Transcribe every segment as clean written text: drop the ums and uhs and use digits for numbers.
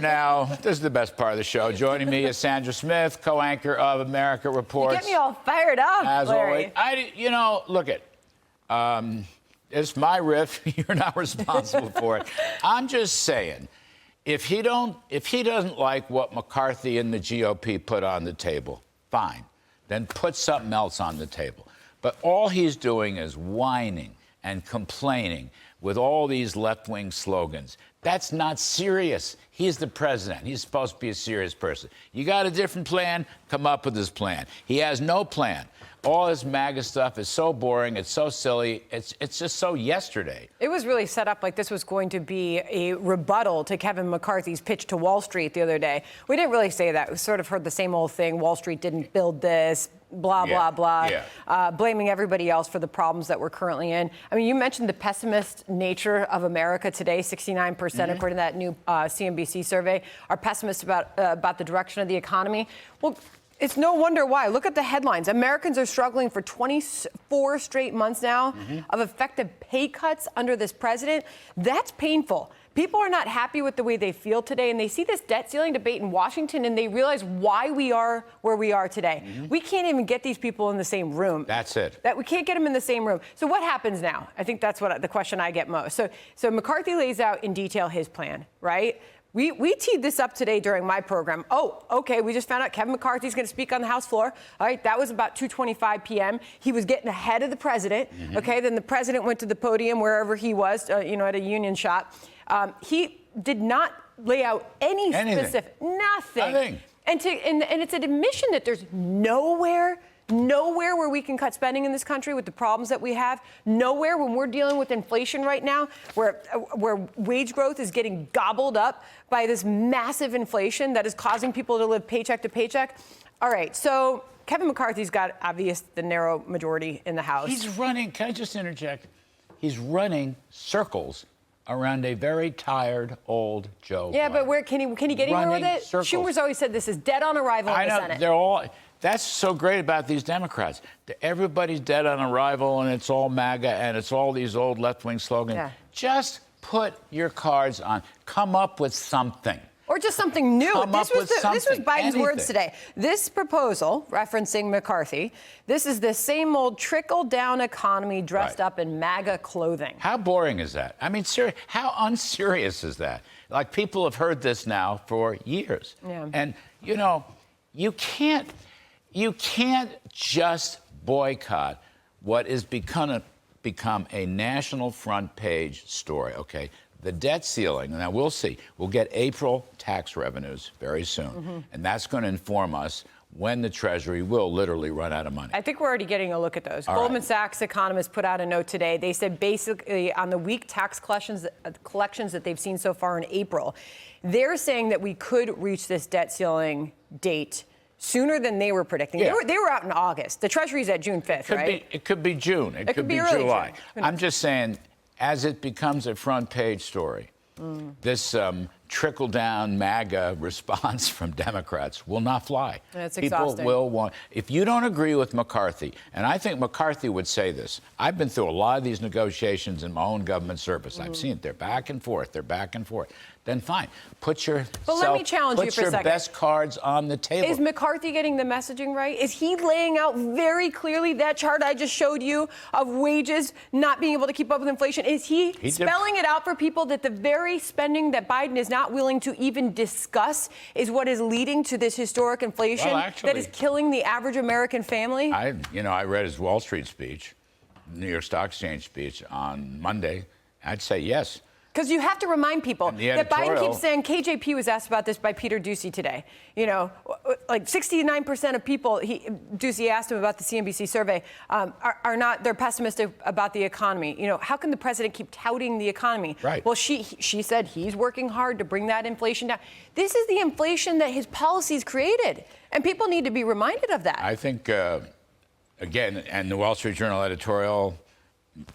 Now, this is the best part of the show. Joining me is Sandra Smith, co-anchor of America Reports. You get me all fired up, as Larry. always. Look it. It's my riff. You're not responsible for it. I'm just saying, if he doesn't like what McCarthy and the GOP put on the table, fine. Then put something else on the table. But all he's doing is whining and complaining with all these left-wing slogans. That's not serious. He's the president. He's supposed to be a serious person. You got a different plan? Come up with his plan. He has no plan. All his MAGA stuff is so boring. It's so silly. It's just so yesterday. It was really set up like this was going to be a rebuttal to Kevin McCarthy's pitch to Wall Street the other day. We didn't really say that. We sort of heard the same old thing. Wall Street didn't build this. Blah, blah, blah, blaming everybody else for the problems that we're currently in. I mean, you mentioned the pessimist nature of America today. 69%, according to that new CNBC survey, are pessimists about the direction of the economy. Well, it's no wonder why. Look at the headlines. Americans are struggling for 24 straight months now of effective pay cuts under this president. That's painful. People are not happy with the way they feel today, and they see this debt ceiling debate in Washington, and they realize why we are where we are today. We can't even get these people in the same room. That's it. We can't get them in the same room. So what happens now? I think that's what the question I get most. So McCarthy lays out in detail his plan, right? We teed this up today during my program. Oh, okay, we just found out Kevin McCarthy's going to speak on the House floor. All right, that was about 2:25 p.m. He was getting ahead of the president. Okay, then the president went to the podium wherever he was, at a union shop. He did not lay out any specific, nothing. And it's an admission that there's nowhere where we can cut spending in this country with the problems that we have. Nowhere when we're dealing with inflation right now, where wage growth is getting gobbled up by this massive inflation that is causing people to live paycheck to paycheck. All right, so Kevin McCarthy's got the narrow majority in the House. He's running, can I just interject? He's running circles around a very tired old Joe Biden. Yeah, but where can he get anywhere with it? Circles. Schumer's always said this is dead on arrival in the Senate. That's so great about these Democrats. Everybody's dead on arrival, and it's all MAGA, and it's all these old left-wing slogans. Yeah. Just put your cards on. Come up with something. Or just something new. This was Biden's words today. This proposal, referencing McCarthy, this is the same old trickle-down economy dressed up in MAGA clothing. How boring is that? I mean, how unserious is that? Like, people have heard this now for years. Yeah. And, you can't just boycott what is become a national front page story, okay? The debt ceiling, now we'll see. We'll get April tax revenues very soon, and that's going to inform us when the Treasury will literally run out of money. I think we're already getting a look at those. Goldman Sachs economists put out a note today. They said basically on the weak tax collections that they've seen so far in April, they're saying that we could reach this debt ceiling date sooner than they were predicting. Yeah. They were out in August. The Treasury's at June 5th, right? It could be June. It could be July. I'm just saying, as it becomes a front page story, this trickle-down MAGA response from Democrats will not fly. That's exhausting. People will want... If you don't agree with McCarthy, and I think McCarthy would say this, I've been through a lot of these negotiations in my own government service. I've seen it. They're back and forth. Then fine. Put your best cards on the table. Is McCarthy getting the messaging right? Is he laying out very clearly that chart I just showed you of wages not being able to keep up with inflation? Is he spelling it out for people that the very spending that Biden is not willing to even discuss is what is leading to this historic inflation that is killing the average American family? I read his Wall Street speech, New York Stock Exchange speech on Monday. I'd say yes. Because you have to remind people that Biden keeps saying, KJP was asked about this by Peter Doocy today. Like 69% of people, Doocy asked him about the CNBC survey, they're pessimistic about the economy. How can the president keep touting the economy? Right. Well, she said he's working hard to bring that inflation down. This is the inflation that his policies created, and people need to be reminded of that. I think, again, and the Wall Street Journal editorial,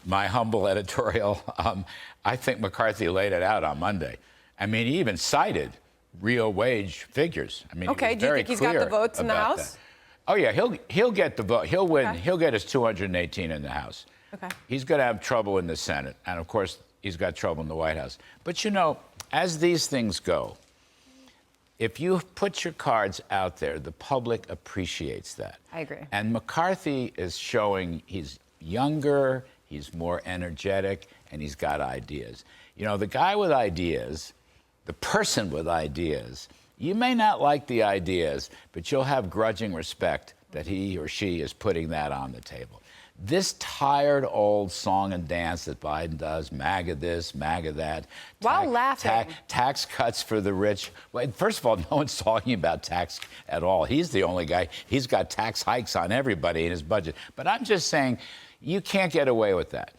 my humble editorial, I think McCarthy laid it out on Monday. I mean, he even cited real wage figures. I mean, okay, do you think he's got the votes in the House? Oh, yeah, he'll get the vote. He'll win. Okay. He'll get his 218 in the House. Okay. He's going to have trouble in the Senate. And, of course, he's got trouble in the White House. But, as these things go, if you put your cards out there, the public appreciates that. I agree. And McCarthy is showing he's younger, he's more energetic, and he's got ideas. You know, the guy with ideas, the person with ideas, you may not like the ideas, but you'll have grudging respect that he or she is putting that on the table. This tired old song and dance that Biden does, MAGA this, MAGA that. While laughing. Tax cuts for the rich. Well, first of all, no one's talking about tax at all. He's the only guy. He's got tax hikes on everybody in his budget. But I'm just saying, you can't get away with that.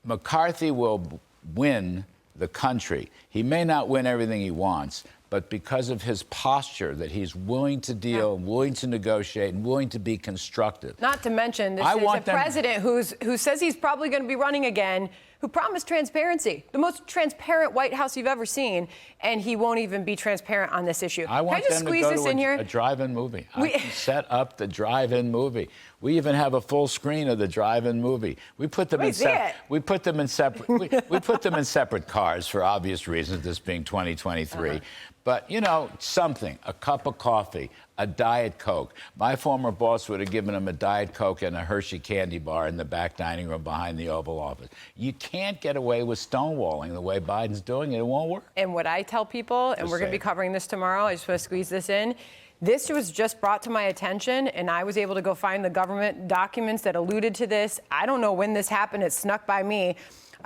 McCarthy will win the country. He may not win everything he wants, but because of his posture that he's willing to deal, willing to negotiate, and willing to be constructive. Not to mention, this is a president who says he's probably going to be running again, who promised transparency, the most transparent White House you've ever seen, and he won't even be transparent on this issue. I want Can I just them squeeze to go this in to here? a drive-in movie. I can set up the drive-in movie. We even have a full screen of the drive-in movie. We put them in separate. We put them in separate. we put them in separate cars for obvious reasons. This being 2023. But, you know, something, a cup of coffee, a Diet Coke. My former boss would have given him a Diet Coke and a Hershey candy bar in the back dining room behind the Oval Office. You can't get away with stonewalling the way Biden's doing it. It won't work. And what I tell people, and we're going to be covering this tomorrow, I just want to squeeze this in. This was just brought to my attention, and I was able to go find the government documents that alluded to this. I don't know when this happened. It snuck by me.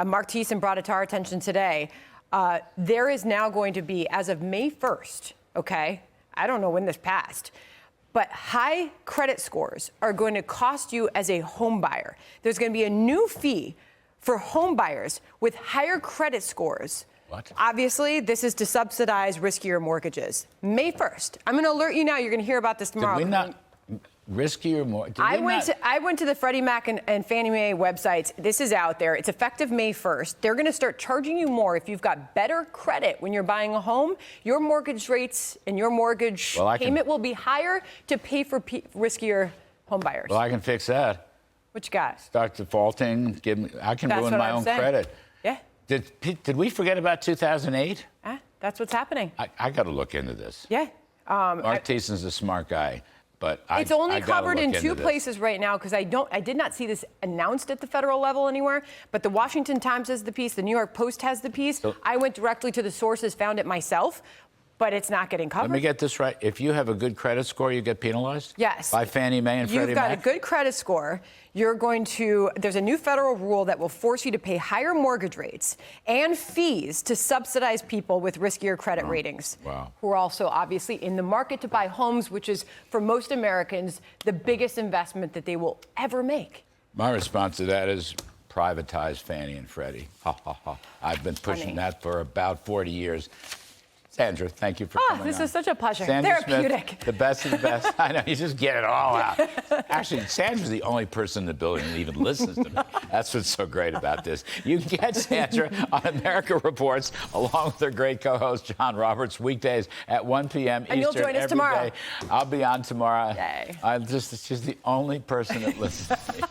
Mark Thiessen brought it to our attention today. There is now going to be, as of May 1st, okay, I don't know when this passed, but high credit scores are going to cost you as a home buyer. There's going to be a new fee for home buyers with higher credit scores. What? Obviously, this is to subsidize riskier mortgages. May 1st. I'm going to alert you now. You're going to hear about this tomorrow. Did we not riskier more? I went to the Freddie Mac and Fannie Mae websites. This is out there. It's effective May 1st. They're going to start charging you more if you've got better credit when you're buying a home. Your mortgage rates and your mortgage payment will be higher to pay for riskier home buyers. Well, I can fix that. What you got? Start defaulting. I can ruin my own credit. Yeah. Did we forget about 2008? That's what's happening. I got to look into this. Yeah. Mark Thiessen's a smart guy. But it's only covered in two places right now because I did not see this announced at the federal level anywhere. But the Washington Times has the piece, the New York Post has the piece. So, I went directly to the sources, found it myself, but it's not getting covered. Let me get this right. If you have a good credit score, you get penalized? Yes. By Fannie Mae and Freddie Mac? You've got a good credit score. There's a new federal rule that will force you to pay higher mortgage rates and fees to subsidize people with riskier credit ratings. Wow. Who are also obviously in the market to buy homes, which is, for most Americans, the biggest investment that they will ever make. My response to that is privatize Fannie and Freddie. Ha, ha, ha. I've been pushing that for about 40 years. Sandra, thank you for coming this on. is such a pleasure. Sandra Therapeutic. Smith, the best of the best. I know, you just get it all out. Actually, Sandra's the only person in the building that even listens to me. That's what's so great about this. You can get Sandra on America Reports along with her great co-host, John Roberts, weekdays at 1 p.m. And Eastern you'll join us every tomorrow. day. I'll be on tomorrow. Yay. She's the only person that listens to me.